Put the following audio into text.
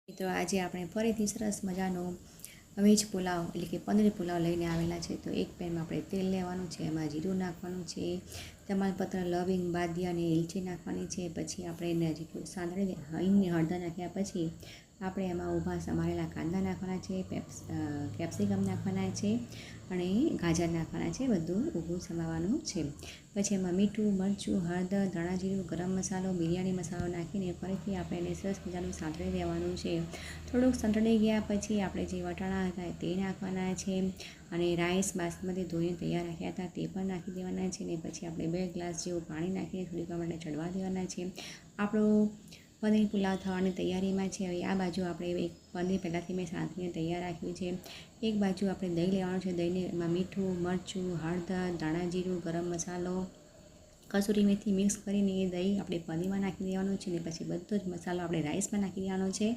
મિત્રો આજે આપણે ફરીથી સરસ મજાનો વેજ પુલાવ એટલે કે પનીર પુલાવ લઈને આવેલા છે. તો એક પેનમાં આપણે તેલ લેવાનું છે, એમાં જીરું નાખવાનું છે, તમાલપત્ર, લવિંગ, બાદિયા અને એલચી નાખવાની છે. પછી આપણે એને સાંતળી હિંગને હળદર નાખ્યા પછી આપણે એમાં ઊભા સમારેલા કાંદા નાખવાના છે, કેપ્સિકમ નાખવાના છે અને ગાજર નાખવાના છે. બધું ઊભું સમારવાનું છે. પછી એમાં મીઠું, મરચું, હળદર, ધાણા જીરું, ગરમ મસાલો, બિરયાની મસાલો નાખીને ફરીથી આપણે એને સરસ મજાનું સાંતળી દેવાનું છે. થોડુંક સંતળી ગયા પછી આપણે જે વટાણા હતા તે નાખવાના છે અને રાઈસ બાસમતી ધોઈને તૈયાર રાખ્યા હતા તે પણ નાખી દેવાના છે. અને પછી આપણે 2 ગ્લાસ જેવું પાણી નાખીને થોડીક વાર માટે ચડવા દેવાના છે. આપણો પનીર પુલાવ થવાની તૈયારીમાં છે. હવે આ બાજુ આપણે એક પનીર પહેલાંથી મેં સાંતળીને તૈયાર રાખ્યું છે. એક બાજુ આપણે દહીં લેવાનું છે. દહીંને એમાં મીઠું, મરચું, હળદર, ધાણા જીરું, ગરમ મસાલો, કસૂરી મેથી મિક્સ કરીને એ દહીં આપણે પનીરમાં નાખી દેવાનું છે. અને પછી બધો જ મસાલો આપણે રાઈસમાં નાખી દેવાનો છે.